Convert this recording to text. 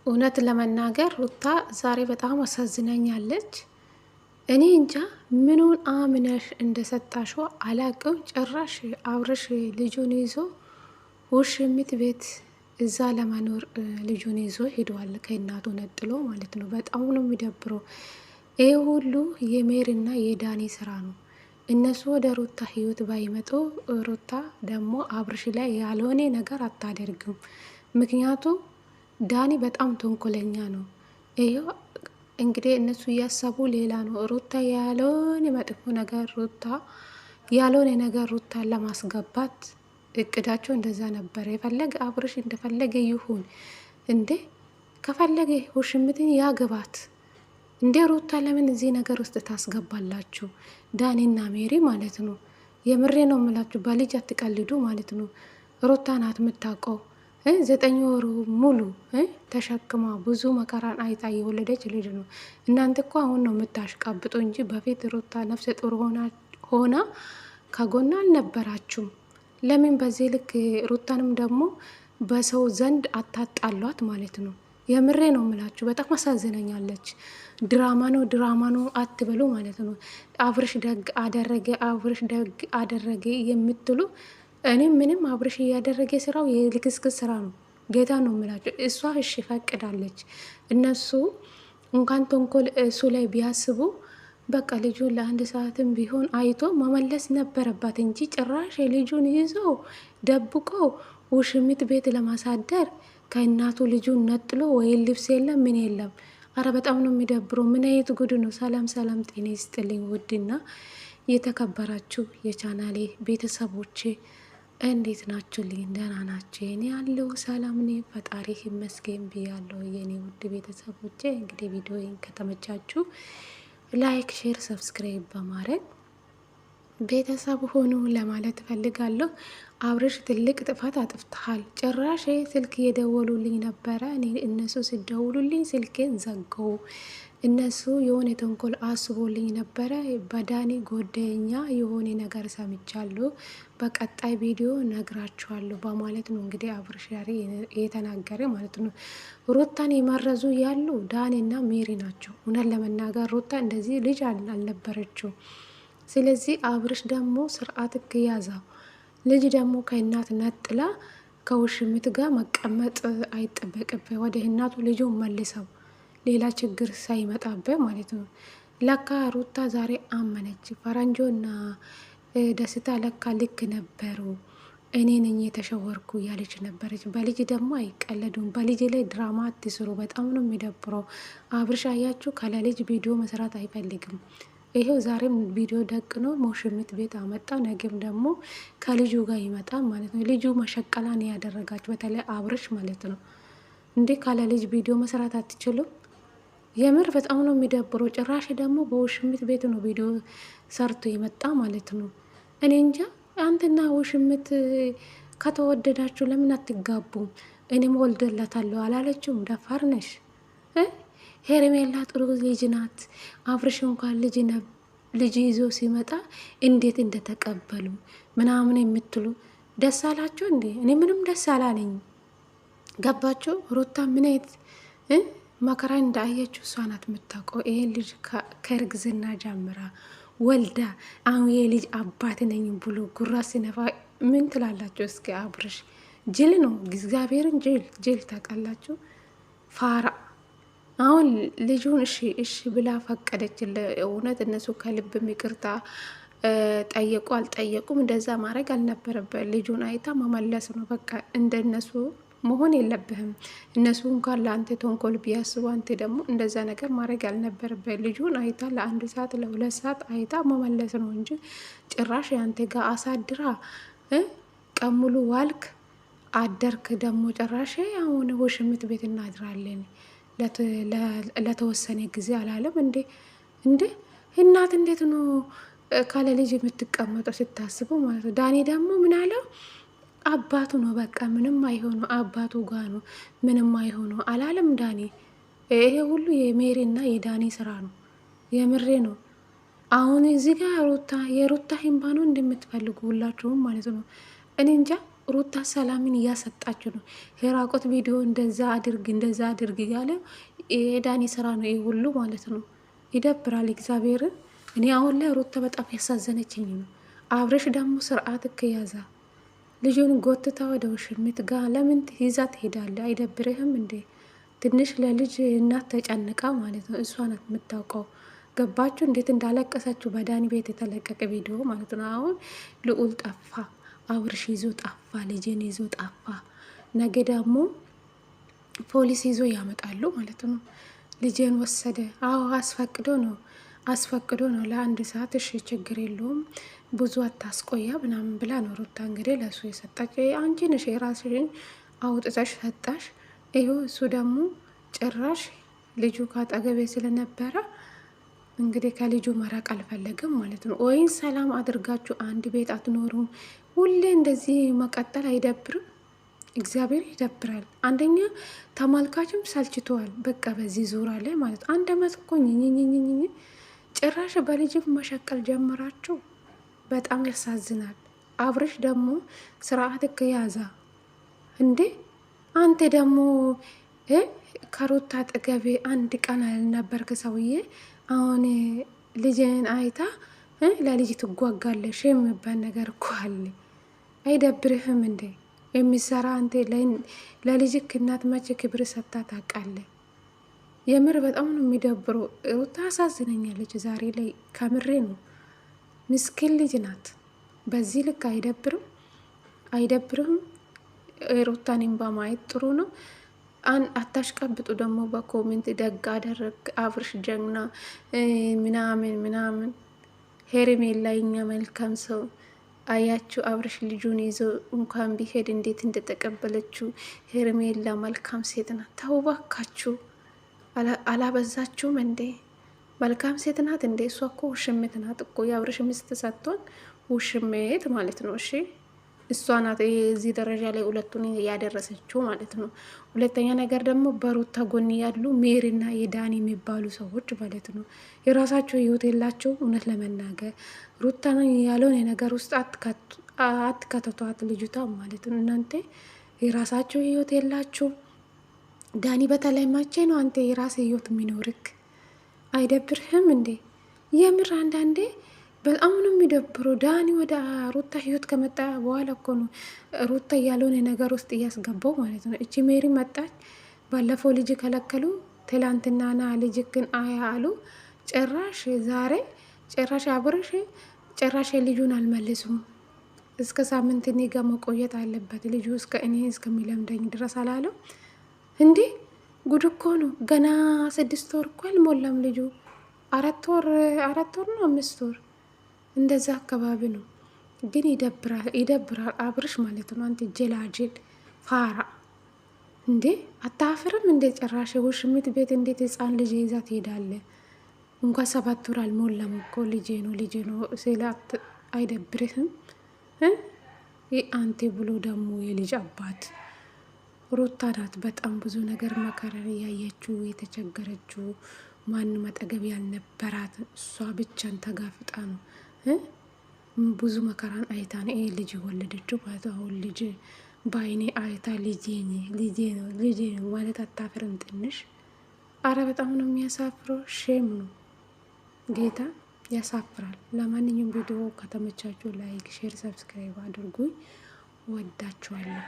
እውነት ለመናገር ሩታ ዛሬ በጣም አሳዝናኛለች። እኔ እንጃ ምኑን አምነሽ እንደሰጣሽው አላቅም። ጭራሽ አብርሽ ልጁን ይዞ ውሽሚት ቤት እዛ ለመኖር ልጁን ይዞ ሄደዋል፣ ከእናቱ ነጥሎ ማለት ነው። በጣም ነው የሚደብረው። ይህ ሁሉ የሜሪና የዳኒ ስራ ነው። እነሱ ወደ ሩታ ህይወት ባይመጡ ሩታ ደግሞ አብርሽ ላይ ያልሆነ ነገር አታደርግም። ምክንያቱም ዳኒ በጣም ተንኮለኛ ነው። ይሄው እንግዲህ እነሱ እያሰቡ ሌላ ነው። ሩታ ያለውን መጥፎ ነገር ያለውን ነገር ሩታን ለማስገባት እቅዳቸው እንደዛ ነበር። የፈለገ አብርሽ እንደፈለገ ይሁን እንዴ፣ ከፈለገ ውሽምትን ያግባት እንዴ። ሩታ ለምን እዚህ ነገር ውስጥ ታስገባላችሁ? ዳኒና ሜሪ ማለት ነው። የምሬ ነው የምላችሁ፣ በልጅ አትቀልዱ ማለት ነው። ሩታ ናት የምታውቀው። 9 ወሩ ሙሉ ተሸክማ ብዙ መከራን አይታ የወለደች ልጅ ነው። እናንተ እኮ አሁን ነው የምታሽቃብጡ እንጂ በፊት ሩታ ነፍሰ ጡር ሆና ከጎና አልነበራችሁም። ለምን በዚህ ልክ ሩታንም ደግሞ በሰው ዘንድ አታጣሏት ማለት ነው። የምሬ ነው የምላችሁ፣ በጣም አሳዝነኛለች። ድራማ ነው አትበሉ ማለት ነው። አብርሽ ደግ አደረገ፣ አብርሽ ደግ አደረገ የምትሉ እኔ ምንም አብርሽ እያደረገ ስራው የልክስክስ ስራ ነው። ጌታ ነው የምላቸው። እሷ እሺ ፈቅዳለች። እነሱ እንኳን ተንኮል እሱ ላይ ቢያስቡ በቃ ልጁን ለአንድ ሰዓትም ቢሆን አይቶ መመለስ ነበረባት እንጂ ጭራሽ ልጁን ይዞ ደብቆ ውሽሚት ቤት ለማሳደር ከእናቱ ልጁን ነጥሎ ወይ ልብስ የለም ምን የለም። አረ በጣም ነው የሚደብረው። ምን አይነት ጉድ ነው? ሰላም ሰላም፣ ጤና ይስጥልኝ ውድና የተከበራችሁ የቻናሌ ቤተሰቦቼ እንዴት ናችሁልኝ? ደህና ናችሁ? የኔ ያለው ሰላም ነኝ፣ ፈጣሪ ይመስገን ብያለሁ። የኔ ውድ ቤተሰቦቼ እንግዲህ ቪዲዮዬን ከተመቻችሁ ላይክ፣ ሼር፣ ሰብስክራይብ በማድረግ ቤተሰብ ሆኑ ለማለት ፈልጋለሁ። አብርሽ ትልቅ ጥፋት አጥፍተሃል። ጭራሽ ስልክ እየደወሉልኝ ነበረ። እኔ እነሱ ሲደውሉልኝ ስልኬን ዘጋው። እነሱ የሆነ ተንኮል አስቦልኝ ነበረ። በዳኒ ጎደኛ የሆነ ነገር ሰምቻለሁ። በቀጣይ ቪዲዮ ነግራችኋለሁ በማለት ነው እንግዲህ አብርሽ የተናገረ ማለት ነው። ሩታን የመረዙ ያሉ ዳኒና ሜሪ ናቸው። እውነት ለመናገር ሩታ እንደዚህ ልጅ አልነበረችው። ስለዚህ አብርሽ ደግሞ ስርዓት ክያዛ ልጅ ደግሞ ከእናት ነጥላ ከውሽምት ጋር መቀመጥ አይጠበቅበት። ወደ እናቱ ልጁ መልሰው ሌላ ችግር ሳይመጣበት ማለት ነው። ለካ ሩታ ዛሬ አመነች። ፈረንጆና ደስታ ለካ ልክ ነበሩ። እኔ ነኝ የተሸወርኩ ያለች ነበረች። በልጅ ደግሞ አይቀለዱም። በልጅ ላይ ድራማ አትስሩ። በጣም ነው የሚደብረው። አብርሽ አያችሁ ካለ ልጅ ቪዲዮ መስራት አይፈልግም። ይሄው ዛሬም ቪዲዮ ደቅኖ ውሽሚት ቤት አመጣ። ነገም ደግሞ ከልጁ ጋር ይመጣል ማለት ነው። ልጁ መሸቀላን ያደረጋችሁ በተለይ አብርሽ ማለት ነው። እንዴ ካለ ልጅ ቪዲዮ መስራት አትችሉም? የምር በጣም ነው የሚደብረው። ጭራሽ ደግሞ በውሽሚት ቤት ነው ቪዲዮ ሰርቶ የመጣ ማለት ነው። እኔ እንጃ። አንተና ውሽሚት ከተወደዳችሁ ለምን አትጋቡም? እኔም ወልደላታለሁ አላለችውም? ደፋር ነሽ። ሄርሜላ ጥሩ ልጅ ናት። አብርሽ እንኳን ልጅ ይዞ ሲመጣ እንዴት እንደተቀበሉ ምናምን የምትሉ ደስ አላችሁ እንዴ? እኔ ምንም ደስ አላለኝ። ገባችሁ? ሩታ ምን አይነት መከራ እንዳየችው እሷ ናት የምታውቀው። ይሄን ልጅ ከእርግዝና ጀምራ ወልዳ አሁን የልጅ አባት ነኝ ብሎ ጉራ ሲነፋ ምን ትላላችሁ? እስኪ አብርሽ ጅል ነው። እግዚአብሔርን ጅል ታውቃላችሁ። ፋራ አሁን ልጁን እሺ ብላ ፈቀደች። እውነት እነሱ ከልብ ይቅርታ ጠየቁ አልጠየቁም እንደዛ ማድረግ አልነበረበት። ልጁን አይታ መመለስ ነው በቃ። እንደነሱ መሆን የለብህም። እነሱ እንኳን ለአንተ ተንኮል ቢያስቡ አንተ ደግሞ እንደዛ ነገር ማድረግ አልነበረበት። ልጁን አይታ ለ1 ሰዓት ለ2 ሰዓት አይታ መመለስ ነው እንጂ ጭራሽ ያንተ ጋር አሳድራ ቀን ሙሉ ዋልክ አደርክ። ደግሞ ጭራሽ አሁን ውሽሚት ቤት እናድራለን ለተወሰነ ጊዜ አላለም እንዴ? እናት እንዴት ነው ካለ ልጅ የምትቀመጠው ስታስቡ ማለት ነው። ዳኒ ደግሞ ምን አለው? አባቱ ነው በቃ ምንም አይሆኑ፣ አባቱ ጋ ነው ምንም አይሆኑ አላለም ዳኒ። ይሄ ሁሉ የሜሪና የዳኒ ስራ ነው። የምሬ ነው። አሁን እዚህ ጋር የሩታ ሂምባ ነው እንደምትፈልጉ ሁላችሁም ማለት ነው። እኔ እንጃ ሩታ ሰላምን እያሰጣችሁ ነው። የራቆት ቪዲዮ እንደዛ አድርግ እያለ የዳኒ ስራ ነው ይህ ሁሉ ማለት ነው። ይደብራል እግዚአብሔርን። እኔ አሁን ላይ ሩታ በጣም ያሳዘነችኝ ነው። አብረሽ ደግሞ ስርዓት እክያዛ ልጁን ጎትታ ወደ ውሽሚት ጋ ለምን ይዛ ትሄዳለ? አይደብርህም እንዴ? ትንሽ ለልጅ እናት ተጨንቃ ማለት ነው። እሷ ናት የምታውቀው። ገባችሁ? እንዴት እንዳለቀሰችው በዳኒ ቤት የተለቀቀ ቪዲዮ ማለት ነው። አሁን ልዑል ጠፋ፣ አብርሽ ይዞ ጠፋ፣ ልጅን ይዞ ጠፋ። ነገ ደግሞ ፖሊስ ይዞ ያመጣሉ ማለት ነው። ልጄን ወሰደ። አዎ አስፈቅዶ ነው ለአንድ ሰዓት። እሺ ችግር የለውም ብዙ አታስቆያ ምናምን ብላ ነው ሩታ እንግዲህ ለእሱ የሰጣች። አንቺ ነሽ የራስሽን አውጥተሽ ሰጣሽ። ይኸው እሱ ደግሞ ጭራሽ ልጁ ካጠገቤ ስለነበረ እንግዲህ ከልጁ መራቅ አልፈለግም ማለት ነው። ወይም ሰላም አድርጋችሁ አንድ ቤት አትኖሩም? ሁሌ እንደዚህ መቀጠል አይደብርም? እግዚአብሔር ይደብራል። አንደኛ ተመልካችም ሰልችተዋል። በቃ በዚህ ዙራ ላይ ማለት አንድ አመት እኮ ጭራሽ በልጅ መሸቀል ጀመራችሁ። በጣም ያሳዝናል። አብርሽ ደግሞ ስርዓት ከያዛ እንዴ! አንተ ደግሞ ከሩታ አጠገቤ አንድ ቀን አልነበርክ ሰውዬ። አሁን ልጅን አይታ ለልጅ ትጓጋለሽ የሚባል ነገር እኮ አለ። አይደብርህም እንዴ? የሚሰራ አንተ ለልጅክ እናት መቼ ክብር ሰጥታ ታውቃለህ? የምር በጣም ነው የሚደብረው። ሩታ አሳዝነኛለች ዛሬ ላይ ከምሬ ነው። ምስኪን ልጅ ናት። በዚህ ልክ አይደብርም? ሩታን እምባ ማየት ጥሩ ነው። አታሽቀብጡ ደግሞ በኮሜንት ደግ አደረግ አብርሽ ጀግና ምናምን ሄርሜላ እኛ መልካም ሰው አያችሁ። አብርሽ ልጁን ይዞ እንኳን ቢሄድ እንዴት እንደተቀበለችው ሄርሜላ መልካም ሴት ናት። ተው ባካችሁ፣ አላበዛችሁም እንዴ? መልካም ሴት ናት እንዴ? እሷ እኮ ውሽምት ናት እኮ የአብርሽ ሚስት ሳትሆን ውሽምት ማለት ነው። እሺ እሷ ናት እዚህ ደረጃ ላይ ሁለቱን ያደረሰችው ማለት ነው። ሁለተኛ ነገር ደግሞ በሩታ ጎን ያሉ ሜሪና የዳኒ የሚባሉ ሰዎች ማለት ነው የራሳቸው ህይወት የላቸው። እውነት ለመናገር ሩታ ያለውን የነገር ውስጥ አትከተቷት ልጅቷ ማለት ነው። እናንተ የራሳቸው ህይወት የላችሁ። ዳኒ በተለይ መቼ ነው አንተ የራስ ህይወት የሚኖርክ? አይደብርህም እንዴ? የምር አንዳንዴ በጣም ነው የሚደብረው። ዳኒ ወደ ሩታ ህይወት ከመጣ በኋላ እኮ ነው ሩታ ያልሆነ ነገር ውስጥ እያስገባው ማለት ነው። እቺ ሜሪ መጣች፣ ባለፈው ልጅ ከለከሉ፣ ትላንትናና ልጅ ግን አያ አሉ። ጭራሽ ዛሬ ጭራሽ አብርሽ ጭራሽ ልጁን አልመልሱም። እስከ ሳምንት እኔ ጋር መቆየት አለበት ልጁ እስከ እኔ እስከሚለምደኝ ድረስ አላለው እንዴ? ጉድ እኮ ነው። ገና 6 ወር እኮ አልሞላም ልጁ። 4 ወር ነው 5 ወር እንደዛ አካባቢ ነው። ግን ይደብራል አብርሽ ማለት ነው። አንተ ጀላጅል ፋራ እንዴ! አታፍርም እንዴ? ጭራሽ ውሽሚት ቤት እንዴት ህፃን ልጅ ይዛ ትሄዳለ? እንኳን 7 ወር አልሞላም እኮ ልጄ ነው ስላት አይደብርህም? አንቴ ብሎ ደግሞ የልጅ አባት ሩታ ናት። በጣም ብዙ ነገር መከራ ያየችው የተቸገረችው፣ ማንም አጠገብ ያልነበራት እሷ ብቻን ተጋፍጣ ነው ብዙ መከራን አይታ ነው ይሄ ልጅ የወለደችው ማለት። አሁን ልጅ በአይኔ አይታ ልጄ ነው ማለት አታፍርም ትንሽ? አረ በጣም ነው የሚያሳፍረው። ሼም ነው ጌታ ያሳፍራል። ለማንኛውም ቪዲዮ ከተመቻችሁ ላይክ፣ ሼር፣ ሰብስክራይብ አድርጉኝ። ወዳችኋለሁ።